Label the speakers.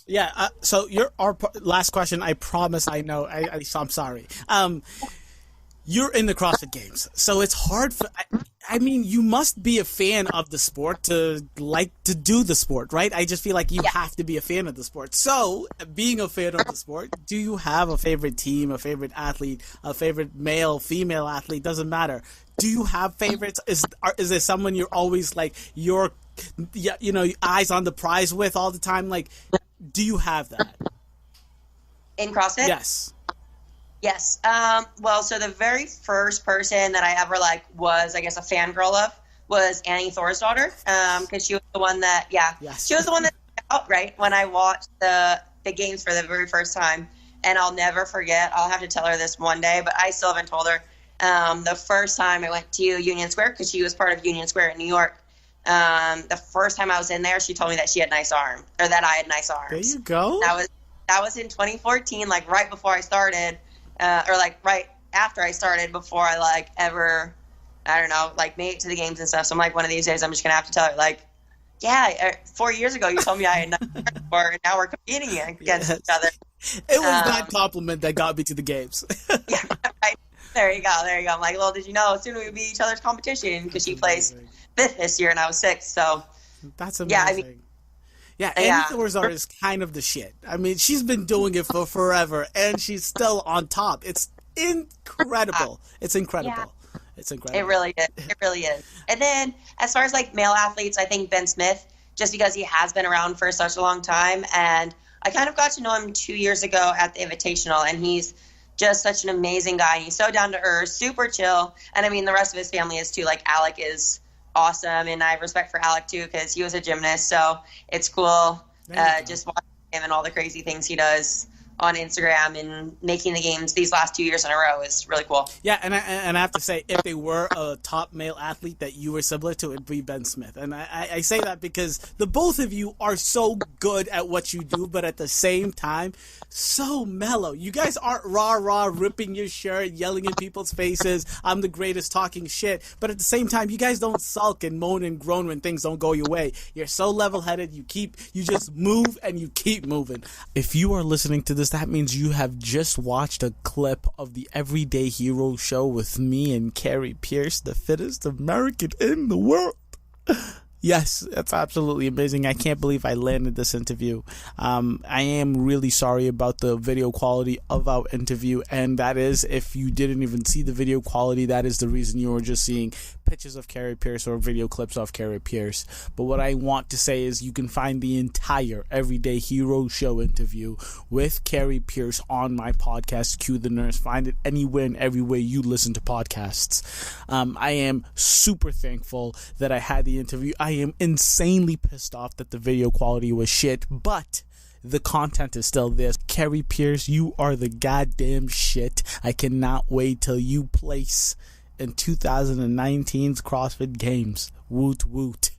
Speaker 1: Yeah. So our last question. I promise. I know. I'm sorry. You're in the CrossFit Games, so it's hard for. I mean, you must be a fan of the sport to like to do the sport, right? I just feel like you have to be a fan of the sport. So, being a fan of the sport, do you have a favorite team, a favorite athlete, a favorite male, female athlete? Doesn't matter. Do you have favorites? Is there someone you're always like eyes on the prize with all the time? Like, do you have that
Speaker 2: in CrossFit?
Speaker 1: Yes.
Speaker 2: Yes. Well, so the very first person that I ever was, I guess, a fangirl of was Annie Thorsdottir, because she was the one that, she was the one that out right when I watched the games for the very first time. And I'll never forget. I'll have to tell her this one day, but I still haven't told her. The first time I went to Union Square, because she was part of Union Square in New York. The first time I was in there, she told me that she had nice arms, or that I had nice arms.
Speaker 1: There you go.
Speaker 2: That was in 2014, right before I started. Right after I started, before I ever, I don't know, made it to the games and stuff. So I'm one of these days I'm just gonna have to tell her 4 years ago you told me I had nothing before, and now we're competing against each other.
Speaker 1: It was that compliment that got me to the games.
Speaker 2: Yeah, right. There you go. I'm like, well, did you know soon we would be each other's competition, because she plays fifth this year and I was sixth. So
Speaker 1: that's amazing. Annie Thorsdottir is kind of the shit. I mean, she's been doing it for forever, and she's still on top. It's incredible. It's incredible.
Speaker 2: Yeah.
Speaker 1: It's incredible.
Speaker 2: It really is. It really is. And then, as far as male athletes, I think Ben Smith, just because he has been around for such a long time, and I kind of got to know him 2 years ago at the Invitational, and he's just such an amazing guy. He's so down to earth, super chill, and I mean the rest of his family is too. Alec is awesome, and I have respect for Alec too, because he was a gymnast, so it's cool just watching him and all the crazy things he does on Instagram and making the games these last 2 years in a row is really cool.
Speaker 1: Yeah, and I have to say, if they were a top male athlete that you were similar to, it'd be Ben Smith. And I say that because the both of you are so good at what you do, but at the same time, so mellow. You guys aren't rah-rah, ripping your shirt, yelling in people's faces, I'm the greatest, talking shit. But at the same time, you guys don't sulk and moan and groan when things don't go your way. You're so level-headed, you just move and you keep moving. If you are listening to this, that means you have just watched a clip of the Everyday Hero show with me and Kari Pearce, the fittest American in the world. Yes, that's absolutely amazing. I can't believe I landed this interview. I am really sorry about the video quality of our interview, and that is, if you didn't even see the video quality, that is the reason you were just seeing pictures of Kari Pearce or video clips of Kari Pearce. But what I want to say is you can find the entire Everyday Hero show interview with Kari Pearce on my podcast, Cue the Nurse. Find it anywhere and everywhere you listen to podcasts. I am super thankful that I had the interview. I am insanely pissed off that the video quality was shit, but the content is still there. Kari Pearce, you are the goddamn shit. I cannot wait till you place in 2019's CrossFit Games. Woot woot.